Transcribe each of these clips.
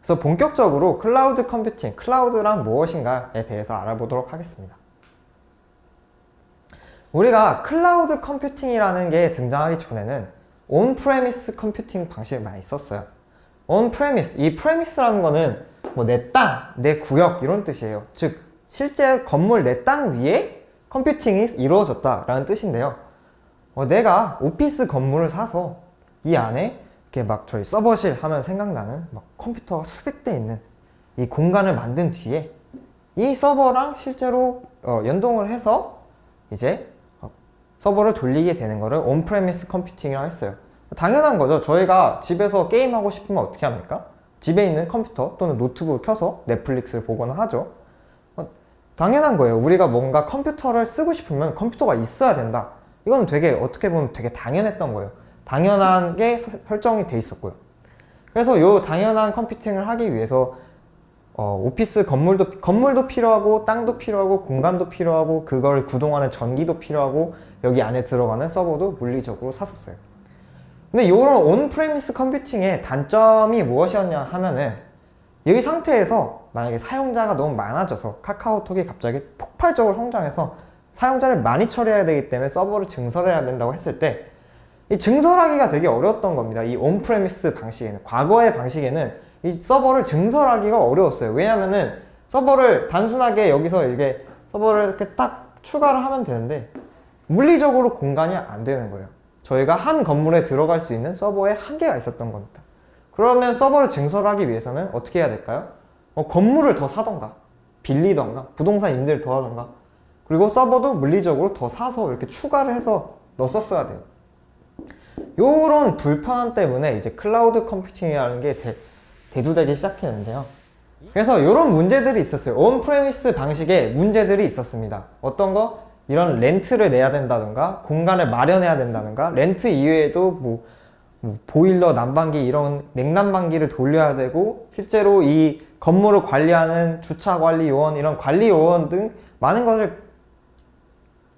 그래서 본격적으로 클라우드 컴퓨팅, 클라우드란 무엇인가에 대해서 알아보도록 하겠습니다. 우리가 클라우드 컴퓨팅이라는 게 등장하기 전에는 온프레미스 컴퓨팅 방식을 많이 썼어요. 온프레미스, 이 프레미스라는 거는 뭐 내 땅, 내 구역 이런 뜻이에요. 즉 실제 건물 내 땅 위에 컴퓨팅이 이루어졌다라는 뜻인데요. 내가 오피스 건물을 사서 이 안에 이렇게 막 저희 서버실 하면 생각나는 막 컴퓨터가 수백 대 있는 이 공간을 만든 뒤에 이 서버랑 실제로 연동을 해서 이제 서버를 돌리게 되는 거를 온프레미스 컴퓨팅이라고 했어요. 당연한 거죠. 저희가 집에서 게임하고 싶으면 어떻게 합니까? 집에 있는 컴퓨터 또는 노트북을 켜서 넷플릭스를 보거나 하죠. 당연한 거예요. 우리가 뭔가 컴퓨터를 쓰고 싶으면 컴퓨터가 있어야 된다. 이건 되게 어떻게 보면 되게 당연했던 거예요. 당연한 게 설정이 돼 있었고요. 그래서 이 당연한 컴퓨팅을 하기 위해서 오피스 건물도 필요하고 땅도 필요하고 공간도 필요하고 그걸 구동하는 전기도 필요하고 여기 안에 들어가는 서버도 물리적으로 샀었어요. 근데 이런 온프레미스 컴퓨팅의 단점이 무엇이었냐 하면은 이 상태에서 만약에 사용자가 너무 많아져서 카카오톡이 갑자기 폭발적으로 성장해서 사용자를 많이 처리해야 되기 때문에 서버를 증설해야 된다고 했을 때 이 증설하기가 되게 어려웠던 겁니다. 이 온프레미스 방식에는, 과거의 방식에는 이 서버를 증설하기가 어려웠어요. 왜냐면은 서버를 단순하게 여기서 이게 서버를 이렇게 딱 추가를 하면 되는데 물리적으로 공간이 안 되는 거예요. 저희가 한 건물에 들어갈 수 있는 서버에 한계가 있었던 겁니다. 그러면 서버를 증설하기 위해서는 어떻게 해야 될까요? 건물을 더 사던가 빌리던가 부동산 임대를 더 하던가 그리고 서버도 물리적으로 더 사서 이렇게 추가를 해서 넣었어야 돼요. 요런 불편함 때문에 이제 클라우드 컴퓨팅이라는 게 대두되기 시작했는데요. 그래서 이런 문제들이 있었어요. 온프레미스 방식에 문제들이 있었습니다. 어떤 거? 이런 렌트를 내야 된다든가 공간을 마련해야 된다든가 렌트 이외에도 뭐 보일러, 난방기 이런 냉난방기를 돌려야 되고 실제로 이 건물을 관리하는 주차관리요원 이런 관리요원 등 많은 것을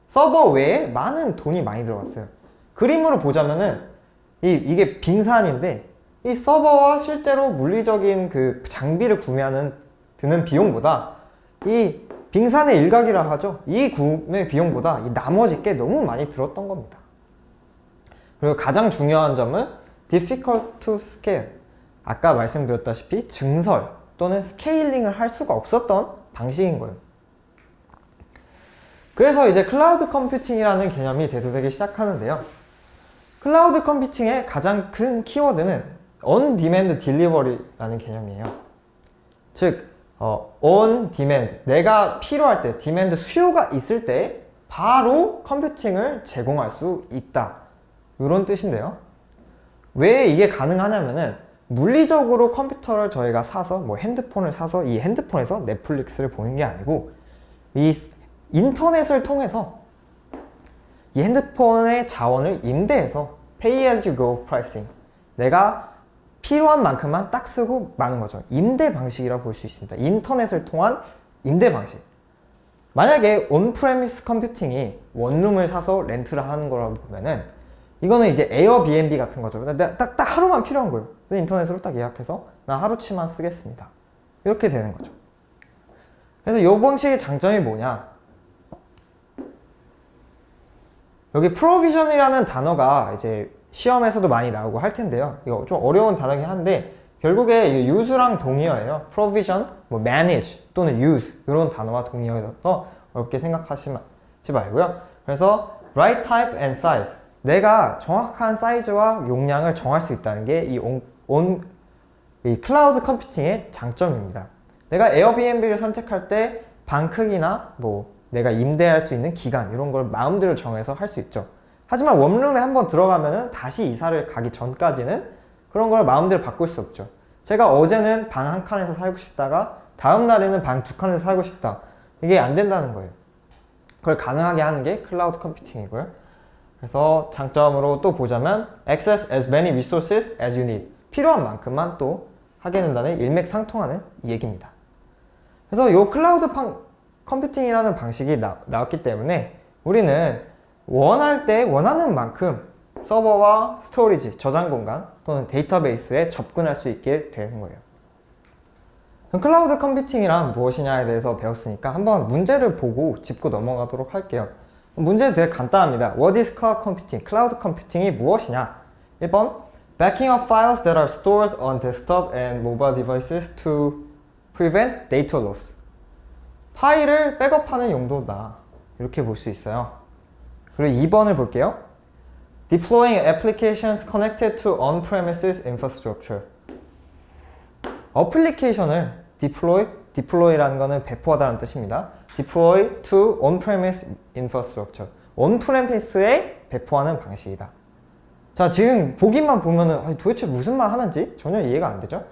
서버 외에 많은 돈이 많이 들어갔어요. 그림으로 보자면은 이게 빙산인데 이 서버와 실제로 물리적인 그 장비를 구매하는 드는 비용보다 이 빙산의 일각이라 하죠. 이 구매 비용보다 이 나머지 게 너무 많이 들었던 겁니다. 그리고 가장 중요한 점은 difficult to scale. 아까 말씀드렸다시피 증설 또는 스케일링을 할 수가 없었던 방식인 거예요. 그래서 이제 클라우드 컴퓨팅이라는 개념이 대두되기 시작하는데요. 클라우드 컴퓨팅의 가장 큰 키워드는 on demand delivery라는 개념이에요. 즉 on demand, 내가 필요할 때, demand 수요가 있을 때 바로 컴퓨팅을 제공할 수 있다. 이런 뜻인데요. 왜 이게 가능하냐면은 물리적으로 컴퓨터를 저희가 사서 뭐 핸드폰을 사서 이 핸드폰에서 넷플릭스를 보는 게 아니고 이 인터넷을 통해서 이 핸드폰의 자원을 임대해서 pay as you go pricing, 내가 필요한 만큼만 딱 쓰고 마는 거죠. 임대 방식이라고 볼 수 있습니다. 인터넷을 통한 임대 방식. 만약에 온프레미스 컴퓨팅이 원룸을 사서 렌트를 하는 거라고 보면은 이거는 이제 에어비앤비 같은 거죠. 내가 딱 하루만 필요한 거예요. 인터넷으로 딱 예약해서 나 하루치만 쓰겠습니다. 이렇게 되는 거죠. 그래서 이 방식의 장점이 뭐냐? 여기 프로비전이라는 단어가 이제 시험에서도 많이 나오고 할 텐데요. 이거 좀 어려운 단어긴 한데 결국에 use랑 동의어예요. provision, 뭐 manage 또는 use 이런 단어와 동의어여서 어렵게 생각하시지 말고요. 그래서 right type and size, 내가 정확한 사이즈와 용량을 정할 수 있다는 게 이 클라우드 컴퓨팅의 장점입니다. 내가 에어비앤비를 선택할 때 방 크기나 뭐 내가 임대할 수 있는 기간 이런 걸 마음대로 정해서 할 수 있죠. 하지만 원룸에 한번 들어가면은 다시 이사를 가기 전까지는 그런 걸 마음대로 바꿀 수 없죠. 제가 어제는 방 한 칸에서 살고 싶다가 다음 날에는 방 두 칸에서 살고 싶다. 이게 안 된다는 거예요. 그걸 가능하게 하는 게 클라우드 컴퓨팅이고요. 그래서 장점으로 또 보자면 access as many resources as you need, 필요한 만큼만 또 하게 된다는 일맥상통하는 이 얘기입니다. 그래서 이 클라우드 컴퓨팅이라는 방식이 나왔기 때문에 우리는 원할 때 원하는 만큼 서버와 스토리지, 저장 공간 또는 데이터베이스에 접근할 수 있게 되는 거예요. 그럼 클라우드 컴퓨팅이란 무엇이냐에 대해서 배웠으니까 한번 문제를 보고 짚고 넘어가도록 할게요. 문제는 되게 간단합니다. What is cloud computing? 클라우드 컴퓨팅이 무엇이냐? 1번 Backing up files that are stored on desktop and mobile devices to prevent data loss. 파일을 백업하는 용도다. 이렇게 볼 수 있어요. 그리고 2번을 볼게요. Deploying applications connected to on-premises infrastructure. 어플리케이션을 deploy라는 거는 배포하다는 뜻입니다. Deploy to on-premise infrastructure. on-premise에 배포하는 방식이다. 자, 지금 보기만 보면은 도대체 무슨 말 하는지 전혀 이해가 안 되죠?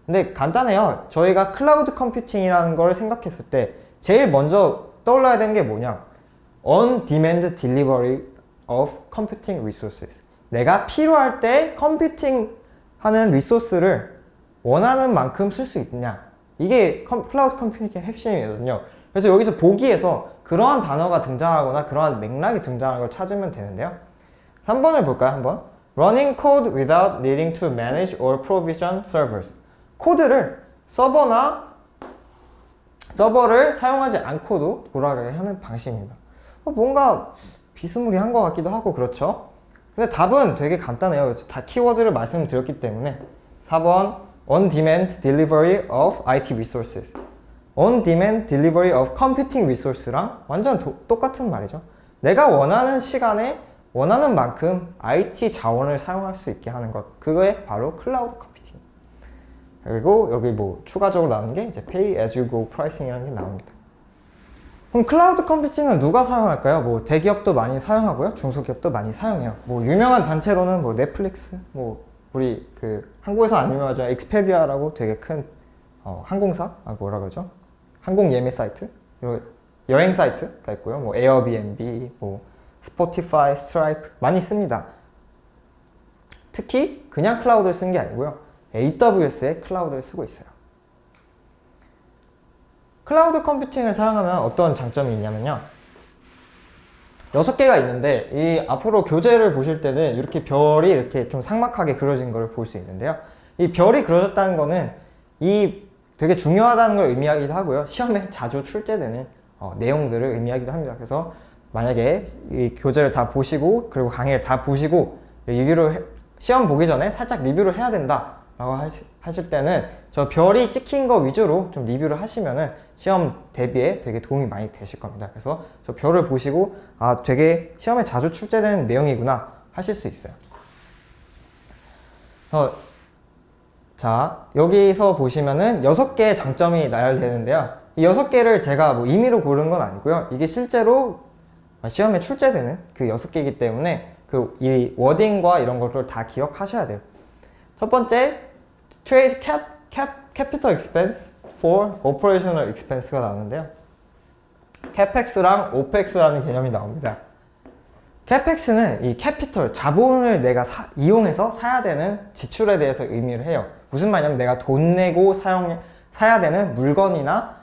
근데 간단해요. 저희가 클라우드 컴퓨팅이라는 걸 생각했을 때 제일 먼저 떠올라야 되는 게 뭐냐? On-demand delivery of computing resources. 내가 필요할 때 컴퓨팅 하는 리소스를 원하는 만큼 쓸 수 있냐? 이게 클라우드 컴퓨팅의 핵심이거든요. 그래서 여기서 보기에서 그러한 단어가 등장하거나 그러한 맥락이 등장하는 걸 찾으면 되는데요. 3번을 볼까요, 한번? Running code without needing to manage or provision servers. 코드를 서버를 사용하지 않고도 돌아가게 하는 방식입니다. 뭔가 비스무리한 것 같기도 하고 그렇죠? 근데 답은 되게 간단해요. 다 키워드를 말씀드렸기 때문에 4번 On-demand delivery of IT resources. On-demand delivery of computing resource랑 완전 똑같은 말이죠. 내가 원하는 시간에 원하는 만큼 IT 자원을 사용할 수 있게 하는 것. 그거에 바로 클라우드 컴퓨팅. 그리고 여기 뭐 추가적으로 나오는 게 이제 Pay as you go pricing이라는 게 나옵니다. 그럼 클라우드 컴퓨팅은 누가 사용할까요? 뭐 대기업도 많이 사용하고요. 중소기업도 많이 사용해요. 뭐 유명한 단체로는 뭐 넷플릭스, 뭐 우리 그 한국에서 안 유명하죠. 익스페디아라고 되게 큰 항공사, 뭐라 그러죠? 항공 예매 사이트, 여행 사이트가 있고요. 뭐 에어비앤비, 뭐 스포티파이, 스트라이프 많이 씁니다. 특히 그냥 클라우드를 쓴 게 아니고요. AWS의 클라우드를 쓰고 있어요. 클라우드 컴퓨팅을 사용하면 어떤 장점이 있냐면요. 6개가 있는데 이 앞으로 교재를 보실 때는 이렇게 별이 이렇게 좀 삭막하게 그려진 걸 볼 수 있는데요. 이 별이 그려졌다는 거는 이 되게 중요하다는 걸 의미하기도 하고요. 시험에 자주 출제되는 내용들을 의미하기도 합니다. 그래서 만약에 이 교재를 다 보시고 그리고 강의를 다 보시고 시험 보기 전에 살짝 리뷰를 해야 된다 라고 하실 때는 저 별이 찍힌 거 위주로 좀 리뷰를 하시면은 시험 대비에 되게 도움이 많이 되실 겁니다. 그래서 저 별을 보시고 되게 시험에 자주 출제되는 내용이구나 하실 수 있어요. 자, 여기서 보시면은 6개의 장점이 나열되는데요. 이 6개를 제가 뭐 임의로 고른 건 아니고요. 이게 실제로 시험에 출제되는 그 6개이기 때문에 이 워딩과 이런 것들을 다 기억하셔야 돼요. 첫 번째, Trade Capital Expense for Operational Expense가 나오는데요. CapEx랑 OPEX라는 개념이 나옵니다. CapEx는 이 캐피털, 자본을 내가 이용해서 사야 되는 지출에 대해서 의미를 해요. 무슨 말이냐면 내가 돈 내고 사야 되는 물건이나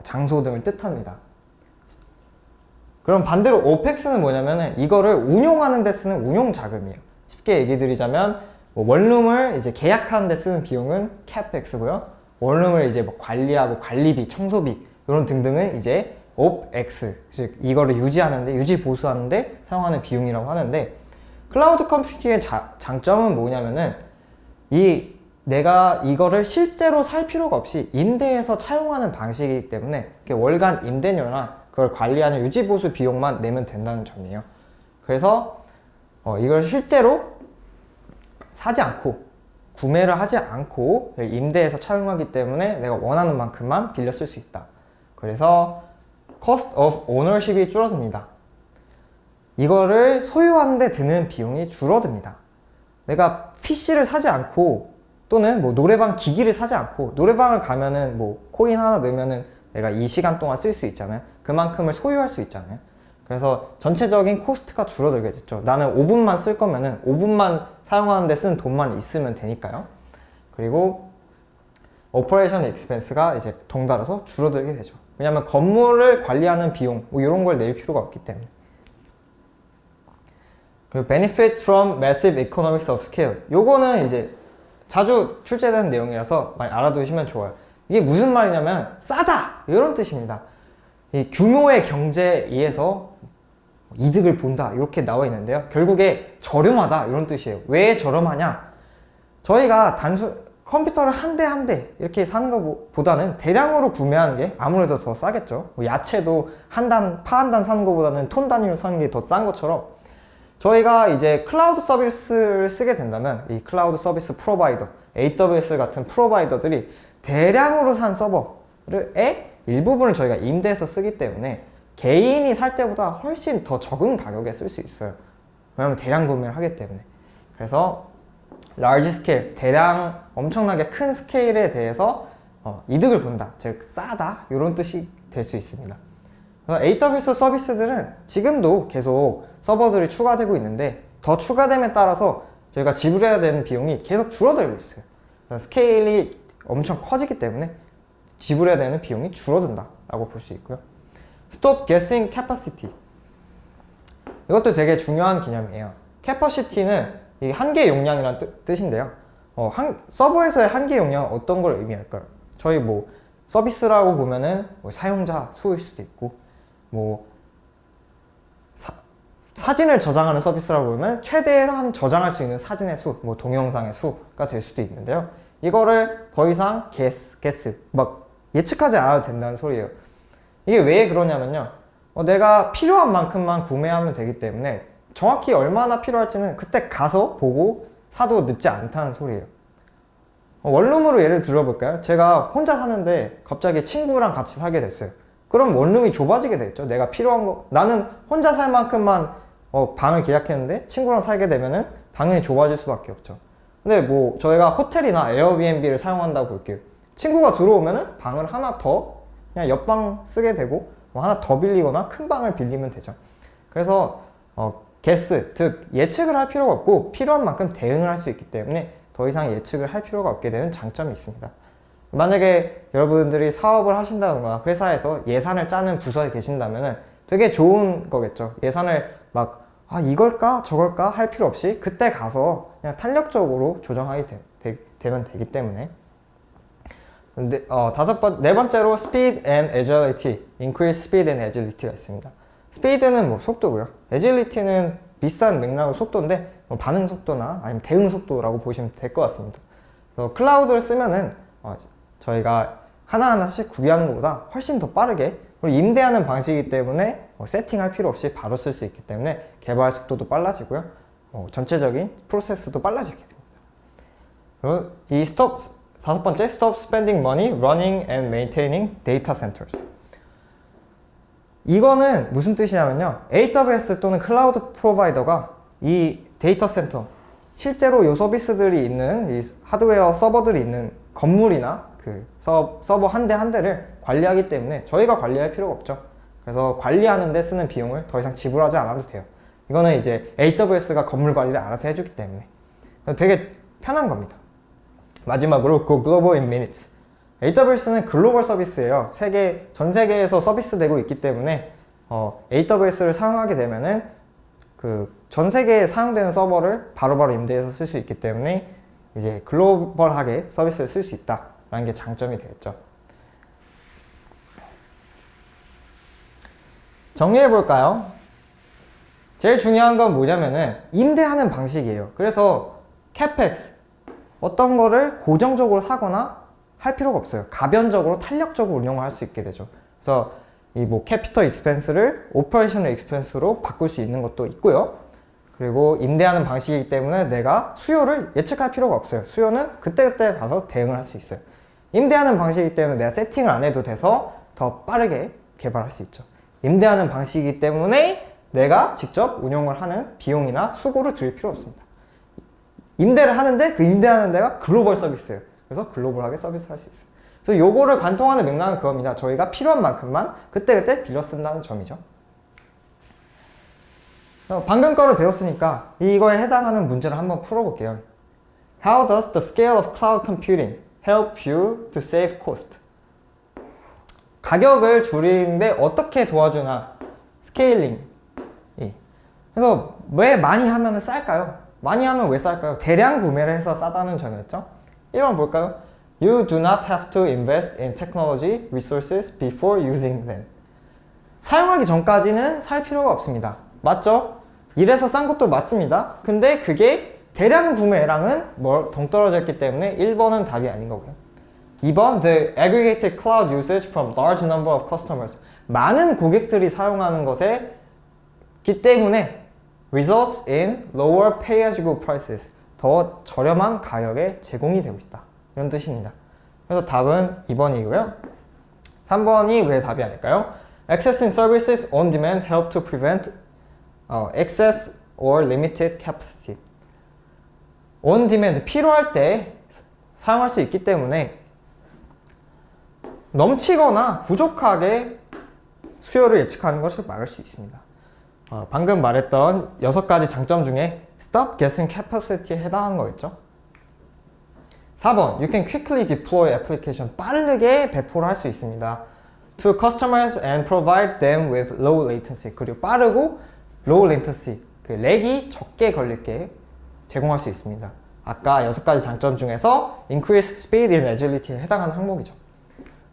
장소 등을 뜻합니다. 그럼 반대로 OPEX는 뭐냐면은 이거를 운용하는 데 쓰는 운용 자금이에요. 쉽게 얘기 드리자면 원룸을 이제 계약하는 데 쓰는 비용은 CapEx고요. 원룸을 이제 뭐 관리하고 관리비, 청소비 이런 등등은 이제 OpEx, 즉 이거를 유지 보수하는데 사용하는 비용이라고 하는데 클라우드 컴퓨팅의 장점은 뭐냐면은 내가 이거를 실제로 살 필요가 없이 임대해서 차용하는 방식이기 때문에 월간 임대료나 그걸 관리하는 유지 보수 비용만 내면 된다는 점이에요. 그래서 이걸 실제로 사지 않고 구매를 하지 않고 임대해서 차용하기 때문에 내가 원하는 만큼만 빌려 쓸 수 있다. 그래서 cost of ownership이 줄어듭니다. 이거를 소유하는 데 드는 비용이 줄어듭니다. 내가 PC를 사지 않고 또는 뭐 노래방 기기를 사지 않고 노래방을 가면은 뭐 코인 하나 넣으면은 내가 이 시간 동안 쓸 수 있잖아요. 그만큼을 소유할 수 있잖아요. 그래서 전체적인 코스트가 줄어들게 됐죠. 나는 5분만 쓸 거면은 5분만 사용하는 데 쓴 돈만 있으면 되니까요. 그리고 오퍼레이션 익스펜스가 이제 동달아서 줄어들게 되죠. 왜냐하면 건물을 관리하는 비용 뭐 이런 걸 낼 필요가 없기 때문에. 그리고 benefits from massive economics of scale. 요거는 이제 자주 출제되는 내용이라서 많이 알아두시면 좋아요. 이게 무슨 말이냐면 싸다 이런 뜻입니다. 이 규모의 경제에 의해서 이득을 본다 이렇게 나와 있는데요. 결국에 저렴하다 이런 뜻이에요. 왜 저렴하냐? 저희가 컴퓨터를 한 대 한 대 이렇게 사는 것보다는 대량으로 구매하는 게 아무래도 더 싸겠죠. 뭐 야채도 파 한 단 사는 것보다는 톤 단위로 사는 게 더 싼 것처럼 저희가 이제 클라우드 서비스를 쓰게 된다면 이 클라우드 서비스 프로바이더, AWS 같은 프로바이더들이 대량으로 산 서버의 일부분을 저희가 임대해서 쓰기 때문에 개인이 살 때보다 훨씬 더 적은 가격에 쓸 수 있어요. 왜냐하면 대량 구매를 하기 때문에. 그래서 large scale, 대량 엄청나게 큰 스케일에 대해서 이득을 본다, 즉 싸다 이런 뜻이 될 수 있습니다. 그래서 AWS 서비스들은 지금도 계속 서버들이 추가되고 있는데 더 추가됨에 따라서 저희가 지불해야 되는 비용이 계속 줄어들고 있어요. 스케일이 엄청 커지기 때문에 지불해야 되는 비용이 줄어든다 라고 볼 수 있고요. Stop guessing capacity, 이것도 되게 중요한 개념이에요. capacity는 이 한계 용량이라는 뜻인데요. 서버에서의 한계 용량은 어떤 걸 의미할까요? 저희 뭐 서비스라고 보면은 뭐 사용자 수일 수도 있고, 뭐 사진을 저장하는 서비스라고 보면 최대한 저장할 수 있는 사진의 수, 뭐 동영상의 수가 될 수도 있는데요. 이거를 더 이상 guess 막 예측하지 않아도 된다는 소리예요. 이게 왜 그러냐면요, 내가 필요한 만큼만 구매하면 되기 때문에 정확히 얼마나 필요할지는 그때 가서 보고 사도 늦지 않다는 소리예요. 원룸으로 예를 들어볼까요? 제가 혼자 사는데 갑자기 친구랑 같이 살게 됐어요. 그럼 원룸이 좁아지게 되겠죠. 내가 필요한 거, 나는 혼자 살 만큼만 방을 계약했는데 친구랑 살게 되면은 당연히 좁아질 수밖에 없죠. 근데 뭐 저희가 호텔이나 에어비앤비를 사용한다고 볼게요. 친구가 들어오면은 방을 하나 더 그냥 옆방 쓰게 되고 뭐 하나 더 빌리거나 큰 방을 빌리면 되죠. 그래서 guess, 즉 예측을 할 필요가 없고 필요한 만큼 대응을 할 수 있기 때문에 더 이상 예측을 할 필요가 없게 되는 장점이 있습니다. 만약에 여러분들이 사업을 하신다거나 회사에서 예산을 짜는 부서에 계신다면 되게 좋은 거겠죠. 예산을 막 이걸까 저걸까 할 필요 없이 그때 가서 그냥 탄력적으로 조정하게 되면 되기 때문에. 근데 네 번째로 speed and agility, increase speed and agility가 있습니다. 스피드는 뭐 속도고요. agility는 비슷한 맥락의 속도인데 뭐 반응 속도나 아니면 대응 속도라고 보시면 될 것 같습니다. 그래서 클라우드를 쓰면은 저희가 하나하나씩 구비하는 것보다 훨씬 더 빠르게, 그리고 임대하는 방식이기 때문에 세팅할 필요 없이 바로 쓸 수 있기 때문에 개발 속도도 빨라지고요. 전체적인 프로세스도 빨라지게 됩니다. 그리고 다섯 번째, stop spending money running and maintaining data centers. 이거는 무슨 뜻이냐면요, AWS 또는 클라우드 프로바이더가 이 데이터 센터, 실제로 이 서비스들이 있는 이 하드웨어 서버들이 있는 건물이나 그 서버 한 대 한 대를 관리하기 때문에 저희가 관리할 필요가 없죠. 그래서 관리하는 데 쓰는 비용을 더 이상 지불하지 않아도 돼요. 이거는 이제 AWS가 건물 관리를 알아서 해주기 때문에 되게 편한 겁니다. 마지막으로 Go Global in Minutes. AWS는 글로벌 서비스예요. 전 세계에서 서비스되고 있기 때문에 AWS를 사용하게 되면은 전 세계에 사용되는 서버를 바로바로 임대해서 쓸 수 있기 때문에 이제 글로벌하게 서비스를 쓸 수 있다라는 게 장점이 되겠죠. 정리해 볼까요? 제일 중요한 건 뭐냐면은 임대하는 방식이에요. 그래서 CapEx, 어떤 거를 고정적으로 사거나 할 필요가 없어요. 가변적으로 탄력적으로 운영을 할 수 있게 되죠. 그래서 이 뭐 캐피털 익스펜스를 오퍼레이셔널 익스펜스로 바꿀 수 있는 것도 있고요. 그리고 임대하는 방식이기 때문에 내가 수요를 예측할 필요가 없어요. 수요는 그때그때 봐서 대응을 할 수 있어요. 임대하는 방식이기 때문에 내가 세팅을 안 해도 돼서 더 빠르게 개발할 수 있죠. 임대하는 방식이기 때문에 내가 직접 운영을 하는 비용이나 수고를 들일 필요 없습니다. 임대를 하는데 그 임대하는 데가 글로벌 서비스예요. 그래서 글로벌하게 서비스할 수 있어요. 그래서 요거를 관통하는 맥락은 그겁니다. 저희가 필요한 만큼만 그때그때 빌려 쓴다는 점이죠. 방금 거를 배웠으니까 이거에 해당하는 문제를 한번 풀어볼게요. How does the scale of cloud computing help you to save cost? 가격을 줄이는데 어떻게 도와주나, 스케일링. 그래서 왜 많이 하면 쌀까요? 많이 하면 왜 쌀까요? 대량 구매를 해서 싸다는 점이었죠. 1번 볼까요? You do not have to invest in technology resources before using them. 사용하기 전까지는 살 필요가 없습니다. 맞죠? 이래서 싼 것도 맞습니다. 근데 그게 대량 구매랑은 동떨어져 있기 때문에 1번은 답이 아닌 거고요. 2번, the aggregated cloud usage from large number of customers. 많은 고객들이 사용하는 것에 기 때문에 results in lower pay-as-you-go prices. 더 저렴한 가격에 제공이 되고 있다. 이런 뜻입니다. 그래서 답은 2번이고요. 3번이 왜 답이 아닐까요? Accessing services on demand help to prevent excess or limited capacity. on demand, 필요할 때 사용할 수 있기 때문에 넘치거나 부족하게 수요를 예측하는 것을 막을 수 있습니다. 방금 말했던 6가지 장점 중에 stop guessing capacity에 해당하는 거겠죠. 4번, you can quickly deploy application. 빠르게 배포를 할 수 있습니다. to customers and provide them with low latency. 그리고 빠르고 low latency, 그 렉이 적게 걸릴게 제공할 수 있습니다. 아까 6가지 장점 중에서 increase speed in agility에 해당하는 항목이죠.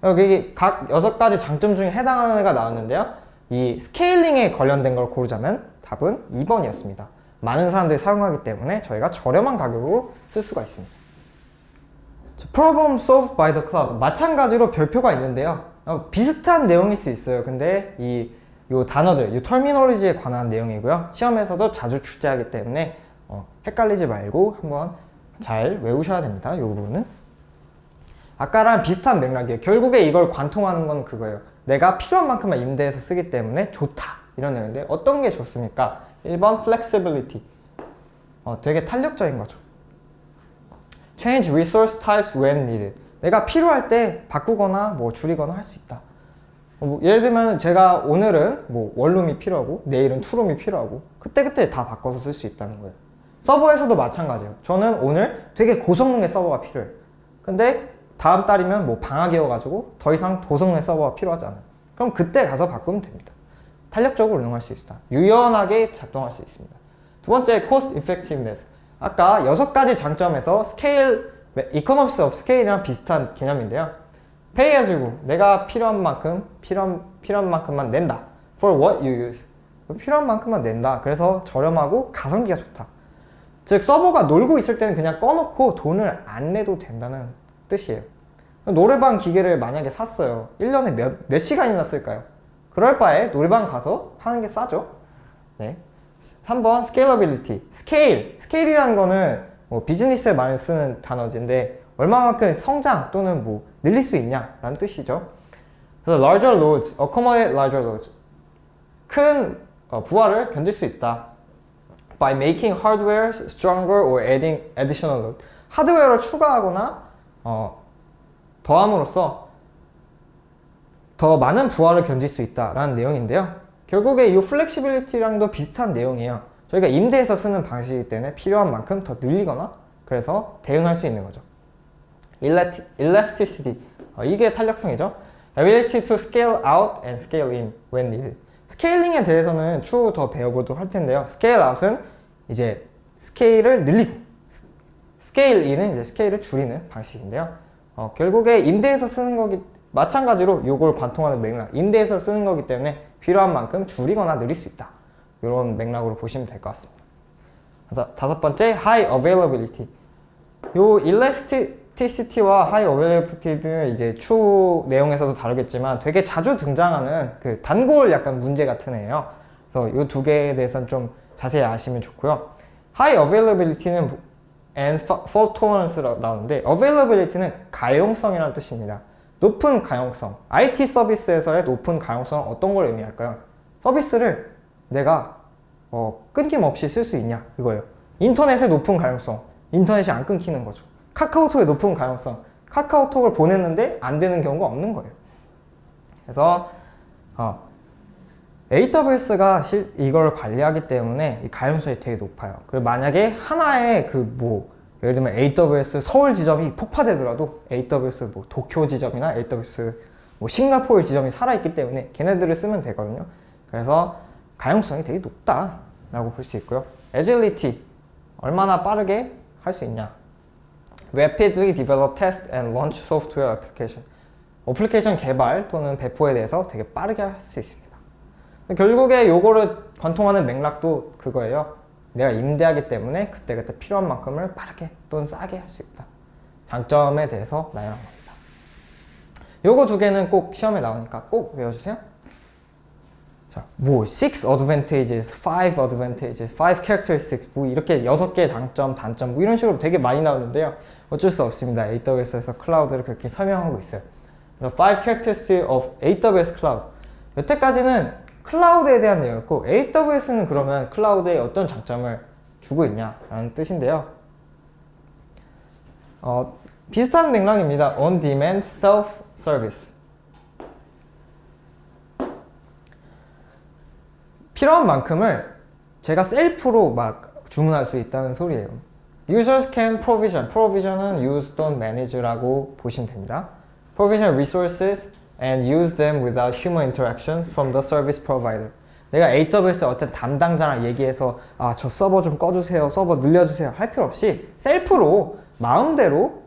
여기 각 6가지 장점 중에 해당하는 애가 나왔는데요. 이 스케일링에 관련된 걸 고르자면 답은 2번이었습니다. 많은 사람들이 사용하기 때문에 저희가 저렴한 가격으로 쓸 수가 있습니다. Problem solved by the cloud. 마찬가지로 별표가 있는데요. 비슷한 내용일 수 있어요. 근데 이 단어들, 이 터미놀로지에 관한 내용이고요. 시험에서도 자주 출제하기 때문에 헷갈리지 말고 한번 잘 외우셔야 됩니다. 이 부분은. 아까랑 비슷한 맥락이에요. 결국에 이걸 관통하는 건 그거예요. 내가 필요한 만큼만 임대해서 쓰기 때문에 좋다. 이런 내용인데 어떤 게 좋습니까? 1번 flexibility. 되게 탄력적인 거죠. Change resource types when needed. 내가 필요할 때 바꾸거나 줄이거나 할 수 있다. 예를 들면 제가 오늘은 원룸이 필요하고 내일은 투룸이 필요하고 그때그때 다 바꿔서 쓸 수 있다는 거예요. 서버에서도 마찬가지예요. 저는 오늘 되게 고성능의 서버가 필요해요. 근데 다음 달이면 방학이어가지고 더 이상 고성능의 서버가 필요하지 않아요. 그럼 그때 가서 바꾸면 됩니다. 탄력적으로 운영할 수 있다. 유연하게 작동할 수 있습니다. 두 번째, cost effectiveness. 아까 6가지 장점에서 스케일, economics of scale이랑 비슷한 개념인데요. pay as you go. 내가 필요한 만큼만 낸다. for what you use. 필요한 만큼만 낸다. 그래서 저렴하고 가성비가 좋다. 즉 서버가 놀고 있을 때는 그냥 꺼놓고 돈을 안 내도 된다는 뜻이에요. 노래방 기계를 만약에 샀어요. 1년에 몇 시간이나 쓸까요? 그럴 바에 노래방 가서 하는 게 싸죠. 네. 3번 scalability. 스케일이라는 거는 비즈니스에 많이 쓰는 단어인데 얼마만큼 성장 또는 늘릴 수 있냐라는 뜻이죠. 그래서 larger loads, accommodate larger loads. 큰 부하를 견딜 수 있다. by making hardware stronger or adding additional load. 하드웨어를 추가하거나 더함으로써 더 많은 부하를 견딜 수 있다라는 내용인데요. 결국에 이 플렉시빌리티랑도 비슷한 내용이에요. 저희가 임대해서 쓰는 방식이기 때문에 필요한 만큼 더 늘리거나 그래서 대응할 수 있는 거죠. elasticity. 이게 탄력성이죠. ability to scale out and scale in when needed. 스케일링에 대해서는 추후 더 배워보도록 할 텐데요. scale out은 이제 스케일을 늘리고 scale in은 이제 스케일을 줄이는 방식인데요. 결국에 임대해서 쓰는 거기 마찬가지로 이걸 관통하는 맥락, 임대해서 쓰는 거기 때문에 필요한 만큼 줄이거나 늘릴 수 있다. 이런 맥락으로 보시면 될 것 같습니다. 5번째, high availability. 요 elasticity와 high availability는 이제 추후 내용에서도 다루겠지만 되게 자주 등장하는 그 단골 약간 문제 같은 애예요. 그래서 이 두 개에 대해서는 좀 자세히 아시면 좋고요. high availability는 and fault tolerance라고 나오는데 availability는 가용성이라는 뜻입니다. 높은 가용성. IT 서비스에서의 높은 가용성은 어떤 걸 의미할까요? 서비스를 내가 끊김없이 쓸 수 있냐 이거예요. 인터넷의 높은 가용성. 인터넷이 안 끊기는 거죠. 카카오톡의 높은 가용성. 카카오톡을 보냈는데 안 되는 경우가 없는 거예요. 그래서 AWS가 이걸 관리하기 때문에 이 가용성이 되게 높아요. 그리고 만약에 하나의 예를 들면 AWS 서울 지점이 폭파되더라도 AWS 도쿄 지점이나 AWS 싱가포르 지점이 살아있기 때문에 걔네들을 쓰면 되거든요. 그래서 가용성이 되게 높다라고 볼 수 있고요. Agility. 얼마나 빠르게 할 수 있냐. rapidly develop, test and launch software application. 어플리케이션 개발 또는 배포에 대해서 되게 빠르게 할 수 있습니다. 결국에 요거를 관통하는 맥락도 그거예요. 내가 임대하기 때문에 그때그때 필요한 만큼을 빠르게 또는 싸게 할 수 있다. 장점에 대해서 나열한 겁니다. 요거 두 개는 꼭 시험에 나오니까 꼭 외워주세요. 자, 뭐 6 advantages, 5 advantages, 5 characteristics 뭐 이렇게 6개의 장점, 단점 뭐 이런 식으로 되게 많이 나오는데요. 어쩔 수 없습니다. AWS에서 클라우드를 그렇게 설명하고 있어요. 그래서 5 characteristics of AWS Cloud. 여태까지는 클라우드에 대한 내용이었고 AWS는 그러면 클라우드에 어떤 장점을 주고 있냐라는 뜻인데요. 비슷한 맥락입니다. On-demand self-service. 필요한 만큼을 제가 셀프로 막 주문할 수 있다는 소리예요. Users can provision. provision은 use 또는 manage라고 보시면 됩니다. Provision resources and use them without human interaction from the service provider. 내가 AWS 어떤 담당자랑 얘기해서 저 서버 좀 꺼주세요, 서버 늘려주세요 할 필요 없이 셀프로 마음대로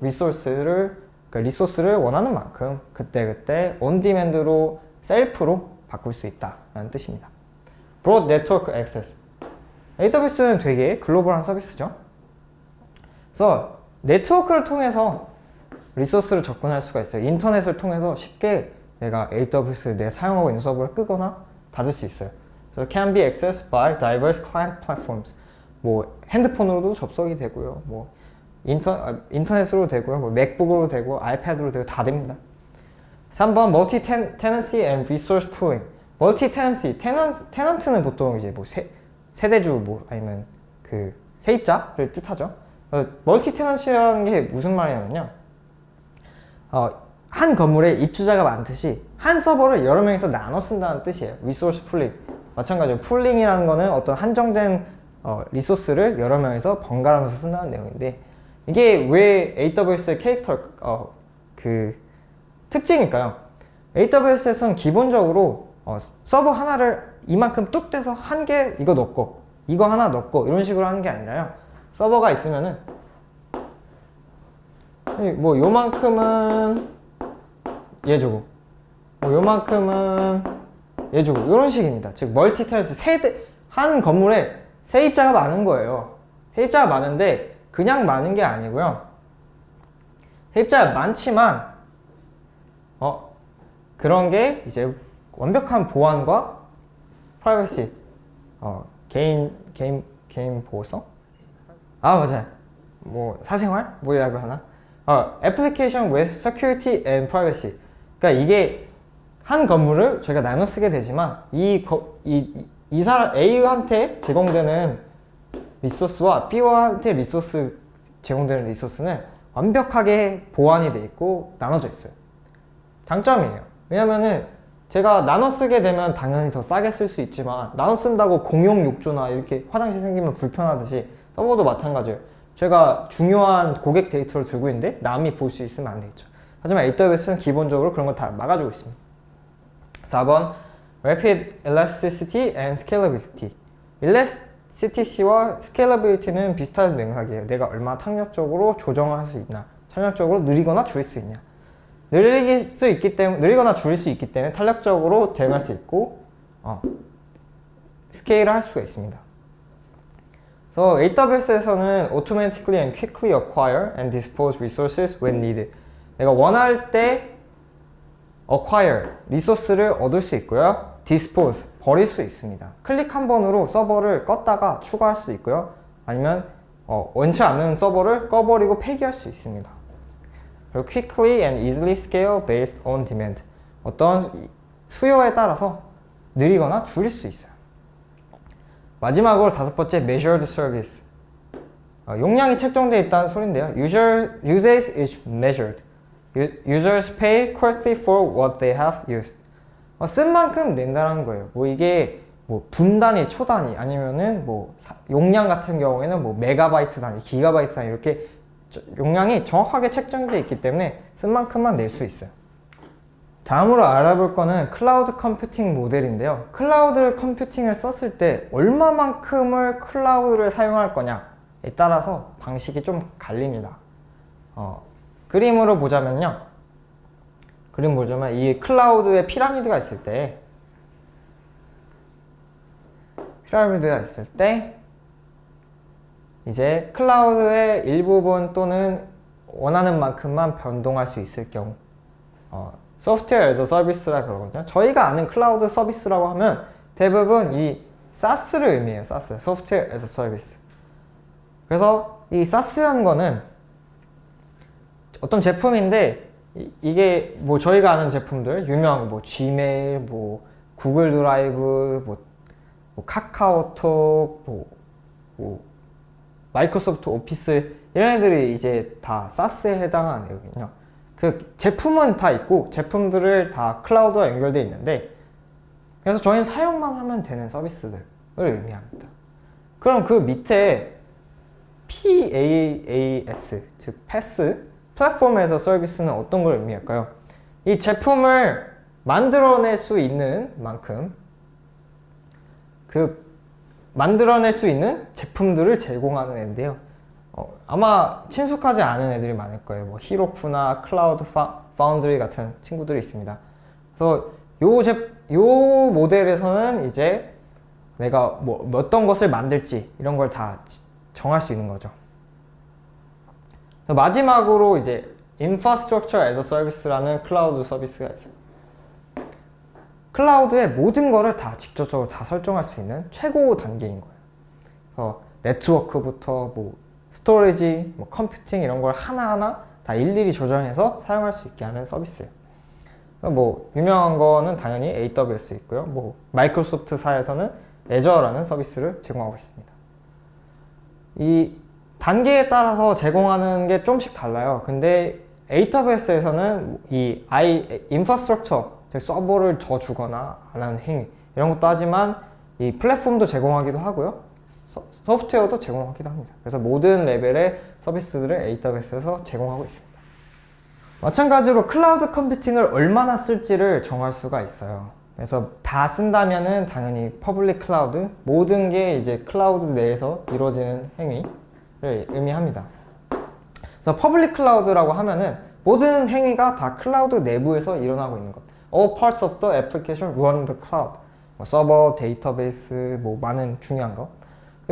리소스를 원하는 만큼 그때그때 온디맨드로 셀프로 바꿀 수 있다라는 뜻입니다. Broad Network Access. AWS는 되게 글로벌한 서비스죠. 그래서 네트워크를 통해서 리소스를 접근할 수가 있어요. 인터넷을 통해서 쉽게 내가 AWS 내 사용하고 있는 서버를 끄거나 닫을 수 있어요. 그래서 can be accessed by diverse client platforms. 뭐 핸드폰으로도 접속이 되고요. 뭐 인터넷으로 되고요. 뭐 맥북으로 되고 아이패드로 되고 다 됩니다. 3번 multi-tenancy and resource pooling. multi-tenancy, 테넌트는 보통 이제 뭐 세대주 뭐 아니면 그 세입자를 뜻하죠. multi-tenancy라는 게 무슨 말이냐면요. 한 건물에 입주자가 많듯이 한 서버를 여러 명이서 나눠 쓴다는 뜻이에요. 리소스 풀링. 마찬가지로 풀링이라는 거는 어떤 한정된 리소스를 여러 명이서 번갈아가면서 쓴다는 내용인데 이게 왜 AWS의 캐릭터 그 특징일까요? AWS에서는 기본적으로 서버 하나를 이만큼 뚝 떼서 한 개 이거 넣고 이거 하나 넣고 이런 식으로 하는 게 아니라요. 서버가 있으면은 뭐 요만큼은 얘 주고 뭐 요만큼은 얘 주고 이런 식입니다. 즉 멀티테넌스 한 건물에 세입자가 많은 거예요. 세입자가 많은데 그냥 많은 게 아니고요. 세입자가 많지만 그런 게 이제 완벽한 보안과 프라이버시 개인 보호성? 맞아요. 뭐 사생활? 뭐라고 하나? application with security and privacy. 그러니까 이게 한 건물을 저희가 나눠 쓰게 되지만 이 사람 A한테 제공되는 리소스와 B한테 제공되는 리소스는 완벽하게 보완이 돼 있고 나눠져 있어요. 장점이에요. 왜냐면은 제가 나눠 쓰게 되면 당연히 더 싸게 쓸 수 있지만 나눠 쓴다고 공용 욕조나 이렇게 화장실 생기면 불편하듯이 서버도 마찬가지예요. 제가 중요한 고객 데이터를 들고 있는데 남이 볼 수 있으면 안 되겠죠. 하지만 AWS는 기본적으로 그런 걸 다 막아주고 있습니다. 4번 Rapid Elasticity and Scalability. Elasticity와 Scalability는 비슷한 맥락이에요. 내가 얼마나 탄력적으로 조정할 수 있나, 탄력적으로 느리거나 줄일 수 있냐. 느리거나 줄일 수 있기 때문에 탄력적으로 대응할 수 있고 스케일을 할 수가 있습니다. So AWS에서는 automatically and quickly acquire and dispose resources when needed. 내가 원할 때 acquire, 리소스를 얻을 수 있고요. dispose, 버릴 수 있습니다. 클릭 한 번으로 서버를 껐다가 추가할 수 있고요. 아니면 원치 않는 서버를 꺼버리고 폐기할 수 있습니다. 그리고 quickly and easily scale based on demand. 어떤 수요에 따라서 느리거나 줄일 수 있어요. 마지막으로 5번째 measured service. 용량이 책정되어 있다는 소리인데요. Usage is measured. Users pay correctly for what they have used. 쓴 만큼 낸다는 거예요. 뭐 이게 뭐 분단위, 초단위 아니면은 뭐 용량 같은 경우에는 뭐 메가바이트 단위, 기가바이트 단위 이렇게 용량이 정확하게 책정되어 있기 때문에 쓴 만큼만 낼 수 있어요. 다음으로 알아볼 거는 클라우드 컴퓨팅 모델인데요. 클라우드 컴퓨팅을 썼을 때 얼마만큼을 클라우드를 사용할 거냐에 따라서 방식이 좀 갈립니다. 그림으로 보자면요. 그림 보자면 이 클라우드에 피라미드가 있을 때 이제 클라우드의 일부분 또는 원하는 만큼만 변동할 수 있을 경우 소프트웨어 에서 서비스라 그러거든요. 저희가 아는 클라우드 서비스라고 하면 대부분 이 SaaS를 의미해요. SaaS, 소프트웨어 에서 서비스. 그래서 이 SaaS라는 거는 어떤 제품인데 이게 뭐 저희가 아는 제품들 유명 뭐 지메일, 뭐 구글 드라이브, 뭐 카카오톡, 뭐 마이크로소프트 오피스 이런 애들이 이제 다 SaaS에 해당하는 애거든요. 그 제품은 다 있고 제품들을 다 클라우드와 연결되어 있는데 그래서 저희는 사용만 하면 되는 서비스들을 의미합니다. 그럼 그 밑에 PaaS 즉 PaaS 플랫폼에서 서비스는 어떤 걸 의미할까요? 이 제품을 만들어낼 수 있는 만큼 만들어낼 수 있는 제품들을 제공하는 애인데요. 아마 친숙하지 않은 애들이 많을 거예요. 뭐 히로쿠나 클라우드 파운드리 같은 친구들이 있습니다. 그래서 요 모델에서는 이제 내가 뭐 어떤 것을 만들지 이런 걸 다 정할 수 있는 거죠. 마지막으로 이제 Infrastructure as a Service라는 클라우드 서비스가 있어요. 클라우드의 모든 거를 다 직접적으로 다 설정할 수 있는 최고 단계인 거예요. 그래서 네트워크부터 뭐 스토리지, 뭐 컴퓨팅 이런 걸 하나하나 다 일일이 조정해서 사용할 수 있게 하는 서비스예요. 뭐 유명한 거는 당연히 AWS 있고요. 뭐 마이크로소프트사에서는 Azure라는 서비스를 제공하고 있습니다. 이 단계에 따라서 제공하는 게 좀씩 달라요. 근데 AWS에서는 이 인프라스트럭처, 서버를 더 주거나 안 하는 행위 이런 것도 하지만 이 플랫폼도 제공하기도 하고요. 소프트웨어도 제공하기도 합니다. 그래서 모든 레벨의 서비스들을 AWS에서 제공하고 있습니다. 마찬가지로 클라우드 컴퓨팅을 얼마나 쓸지를 정할 수가 있어요. 그래서 다 쓴다면은 당연히 퍼블릭 클라우드, 모든 게 이제 클라우드 내에서 이루어지는 행위를 의미합니다. 그래서 퍼블릭 클라우드라고 하면은 모든 행위가 다 클라우드 내부에서 일어나고 있는 것. All parts of the application run the cloud. 뭐 서버, 데이터베이스, 뭐 많은 중요한 거.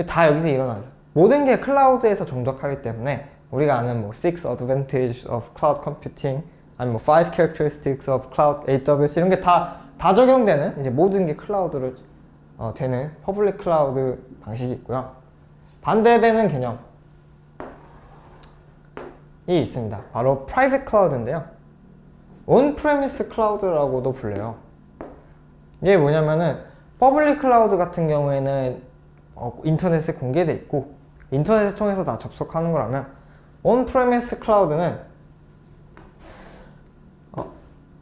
다 여기서 일어나죠. 모든 게 클라우드에서 종독하기 때문에 우리가 아는 뭐 6 advantage of cloud computing 아니면 뭐 5 characteristics of cloud AWS 이런 게 다 적용되는 이제 모든 게 클라우드로 되는 퍼블릭 클라우드 방식이 있고요. 반대되는 개념이 있습니다. 바로 프라이빗 클라우드인데요. 온프레미스 클라우드라고도 불려요. 이게 뭐냐면은 퍼블릭 클라우드 같은 경우에는 인터넷에 공개돼 있고 인터넷을 통해서 다 접속하는 거라면 온프레미스 클라우드는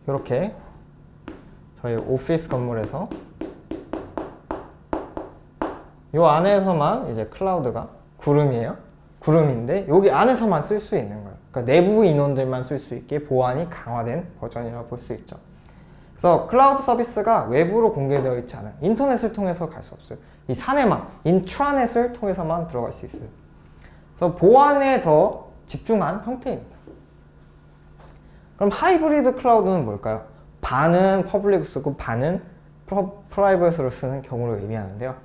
이렇게 저희 오피스 건물에서 이 안에서만 이제 클라우드가 구름인데 여기 안에서만 쓸 수 있는 거예요. 그러니까 내부 인원들만 쓸 수 있게 보안이 강화된 버전이라고 볼 수 있죠. 그래서 클라우드 서비스가 외부로 공개되어 있지 않아요. 인터넷을 통해서 갈 수 없어요. 이 사내만, 인트라넷을 통해서만 들어갈 수 있어요. 그래서 보안에 더 집중한 형태입니다. 그럼 하이브리드 클라우드는 뭘까요? 반은 퍼블릭으로 쓰고 반은 프라이빗으로 쓰는 경우를 의미하는데요.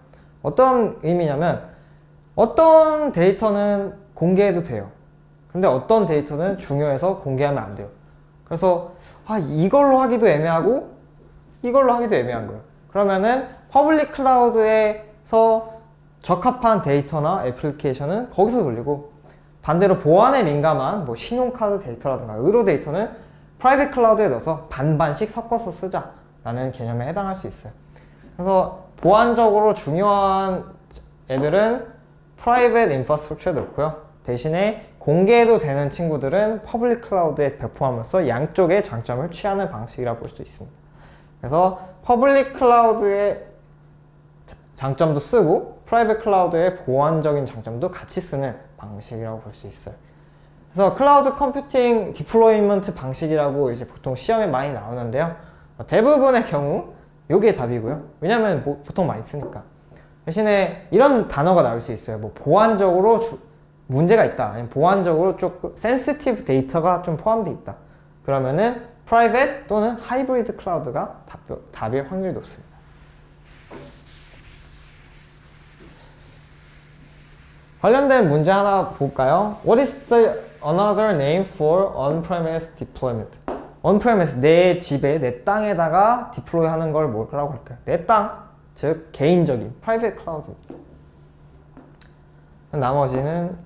어떤 의미냐면 어떤 데이터는 공개해도 돼요. 근데 어떤 데이터는 중요해서 공개하면 안 돼요. 그래서 이걸로 하기도 애매하고 이걸로 하기도 애매한 거예요. 그러면은 퍼블릭 클라우드에서 적합한 데이터나 애플리케이션은 거기서 돌리고 반대로 보안에 민감한 뭐 신용카드 데이터라든가 의료 데이터는 프라이빗 클라우드에 넣어서 반반씩 섞어서 쓰자라는 개념에 해당할 수 있어요. 그래서 보안적으로 중요한 애들은 프라이빗 인프라스트럭처에 넣고요. 대신에 공개해도 되는 친구들은 퍼블릭 클라우드에 배포함으로써 양쪽의 장점을 취하는 방식이라고 볼 수 있습니다. 그래서 퍼블릭 클라우드의 장점도 쓰고 프라이빗 클라우드의 보안적인 장점도 같이 쓰는 방식이라고 볼 수 있어요. 그래서 클라우드 컴퓨팅 디플로이먼트 방식이라고 이제 보통 시험에 많이 나오는데요. 대부분의 경우 이게 답이고요. 왜냐면 보통 많이 쓰니까. 대신에 이런 단어가 나올 수 있어요. 뭐 보안적으로 문제가 있다, 아니면 보안적으로 조금 센시티브 데이터가 좀 포함되어 있다, 그러면은 프라이빗 또는 하이브리드 클라우드가 답일 확률이 높습니다. 관련된 문제 하나 볼까요? What is the another name for on-premise deployment? on-premise, 내 집에, 내 땅에다가 디플로이 하는 걸 뭐라고 할까요? 내 땅, 즉 개인적인 private cloud. 나머지는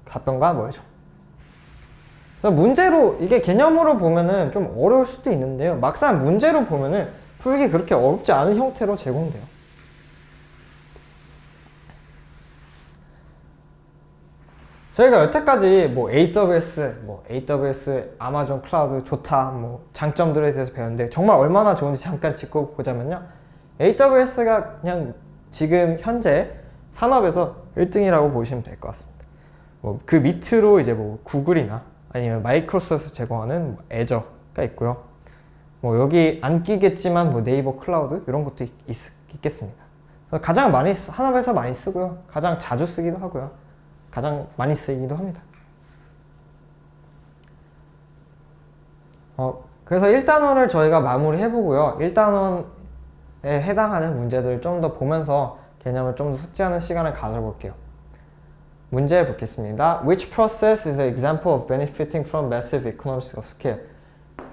답변과 뭐죠? 그래서 문제로, 이게 개념으로 보면은 좀 어려울 수도 있는데요, 막상 문제로 보면은 풀기 그렇게 어렵지 않은 형태로 제공돼요. 저희가 여태까지 뭐 AWS, 아마존 클라우드 좋다, 뭐 장점들에 대해서 배웠는데 정말 얼마나 좋은지 잠깐 짚고 보자면요, AWS가 그냥 지금 현재 산업에서 1등이라고 보시면 될 것 같습니다. 뭐 그 밑으로 이제 뭐 구글이나 아니면 마이크로소프트 제공하는 뭐 애저가 있고요. 뭐 여기 안 끼겠지만 뭐 네이버 클라우드 이런 것도 있겠습니다. 그래서 가장 많이 산업에서 많이 쓰고요, 가장 자주 쓰기도 하고요, 가장 많이 쓰이기도 합니다. 그래서 1단원을 저희가 마무리해보고요, 1단원에 해당하는 문제들을 좀 더 보면서 개념을 좀 더 숙지하는 시간을 가져볼게요. 문제 보겠습니다. Which process is an example of benefiting from massive economies of scale?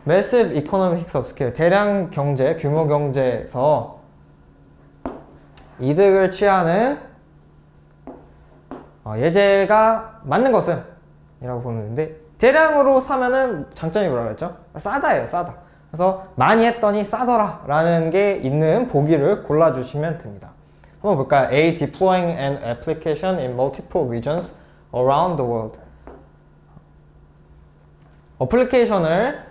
massive economics of scale, 대량 경제, 규모 경제에서 이득을 취하는 예제가 맞는 것은? 이라고 보는데, 대량으로 사면은 장점이 뭐라고 했죠? 싸다예요, 싸다. 그래서 많이 했더니 싸더라 라는 게 있는 보기를 골라주시면 됩니다. 한번 볼까요? A. Deploying an application in multiple regions around the world. 어플리케이션을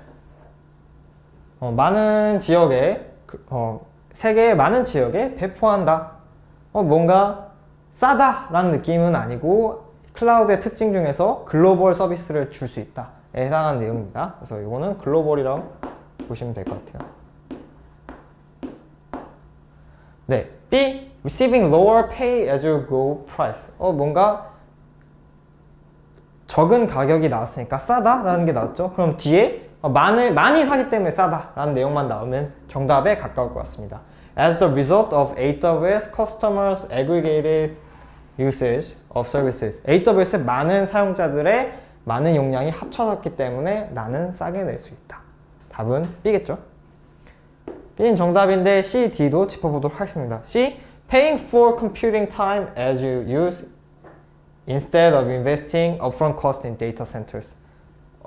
많은 지역에, 세계의 많은 지역에 배포한다. 뭔가 싸다라는 느낌은 아니고 클라우드의 특징 중에서 글로벌 서비스를 줄 수 있다에 해당하는 내용입니다. 그래서 이거는 글로벌이라고 보시면 될 것 같아요. 네, B. Receiving lower pay as you go price. 뭔가 적은 가격이 나왔으니까 싸다라는 게 나왔죠. 그럼 뒤에 많이 사기 때문에 싸다라는 내용만 나오면 정답에 가까울 것 같습니다. As the result of AWS customers aggregated usage of services. AWS 많은 사용자들의 많은 용량이 합쳐졌기 때문에 나는 싸게 낼 수 있다. 답은 B겠죠? B는 정답인데 C, D도 짚어보도록 하겠습니다. C. Paying for computing time as you use instead of investing upfront cost in data centers.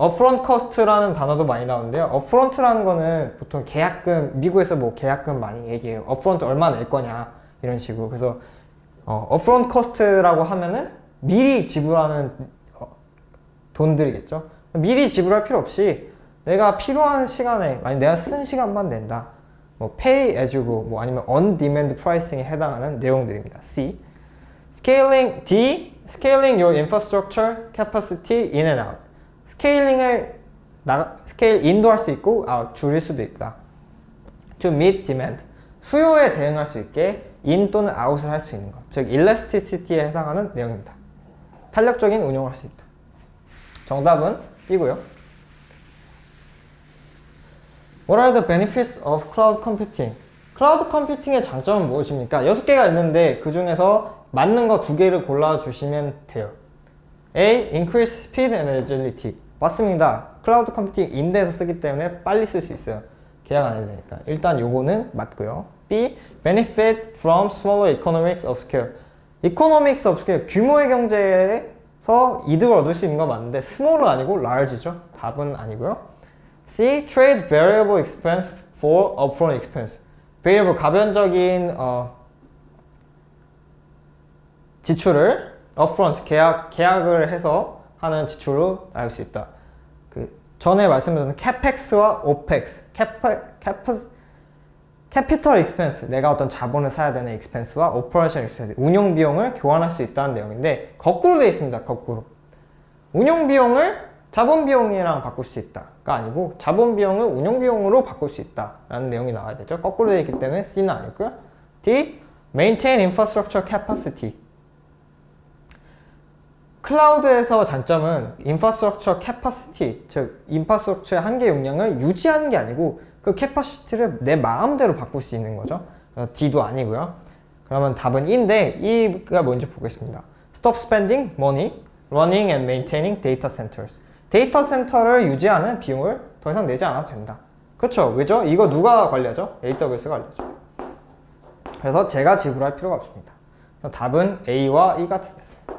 upfront cost라는 단어도 많이 나오는데요, upfront라는 거는 보통 계약금, 미국에서 뭐 계약금 많이 얘기해요. upfront 얼마 낼 거냐 이런 식으로. 그래서 upfront cost라고 하면은 미리 지불하는 돈들이겠죠. 미리 지불할 필요 없이 내가 필요한 시간에, 아니 내가 쓴 시간만 낸다. 뭐 pay as you go, 뭐 아니면 on demand pricing에 해당하는 내용들입니다. C. Scaling. D. Scaling your infrastructure capacity in and out. 스케일 인도 할 수 있고 줄일 수도 있다. To meet demand. 수요에 대응할 수 있게 in 또는 out을 할 수 있는 것, 즉 elasticity에 해당하는 내용입니다. 탄력적인 운용을 할 수 있다. 정답은 B고요. What are the benefits of cloud computing? 클라우드 컴퓨팅의 장점은 무엇입니까? 6개가 있는데 그 중에서 맞는 거 2개를 골라주시면 돼요. A. Increase speed and agility. 맞습니다. 클라우드 컴퓨팅 임대해서 쓰기 때문에 빨리 쓸 수 있어요. 계약 안 해도 되니까. 일단 요거는 맞고요. B. Benefit from smaller economics of scale. economics of scale, 규모의 경제에서 이득을 얻을 수 있는 건 맞는데 small은 아니고 large죠. 답은 아니고요. C. Trade variable expense for upfront expense. variable, 가변적인 지출을 upfront, 계약을 해서 하는 지출로 나올 수 있다. 그 전에 말씀드렸던 CapEx와 OPEX, 캐피털 익스펜스, 내가 어떤 자본을 사야 되는 익스펜스와 오퍼레이션 익스펜스, 운용 비용을 교환할 수 있다는 내용인데 거꾸로 되어 있습니다. 거꾸로. 운용 비용을 자본 비용이랑 바꿀 수 있다가 아니고 자본 비용을 운용 비용으로 바꿀 수 있다라는 내용이 나와야 되죠. 거꾸로 되어 있기 때문에 C는 아니고요. D. Maintain infrastructure capacity. 클라우드에서 장점은 인프라스트럭처 캐파시티, 즉 인프라스트럭처의 한계 용량을 유지하는 게 아니고 그 캐파시티를 내 마음대로 바꿀 수 있는 거죠. D도 아니고요. 그러면 답은 E인데 E가 뭔지 보겠습니다. Stop spending money running and maintaining data centers. 데이터 센터를 유지하는 비용을 더 이상 내지 않아도 된다. 그렇죠. 왜죠? 이거 누가 관리하죠? AWS가 관리하죠. 그래서 제가 지불할 필요가 없습니다. 답은 A와 E가 되겠습니다.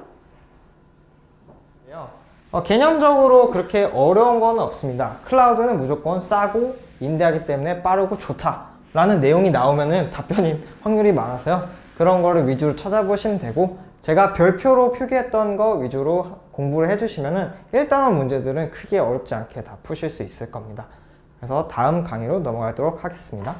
개념적으로 그렇게 어려운 건 없습니다. 클라우드는 무조건 싸고 인대하기 때문에 빠르고 좋다 라는 내용이 나오면은 답변인 확률이 많아서요. 그런 거를 위주로 찾아보시면 되고, 제가 별표로 표기했던 거 위주로 공부를 해주시면은 1단원 문제들은 크게 어렵지 않게 다 푸실 수 있을 겁니다. 그래서 다음 강의로 넘어가도록 하겠습니다.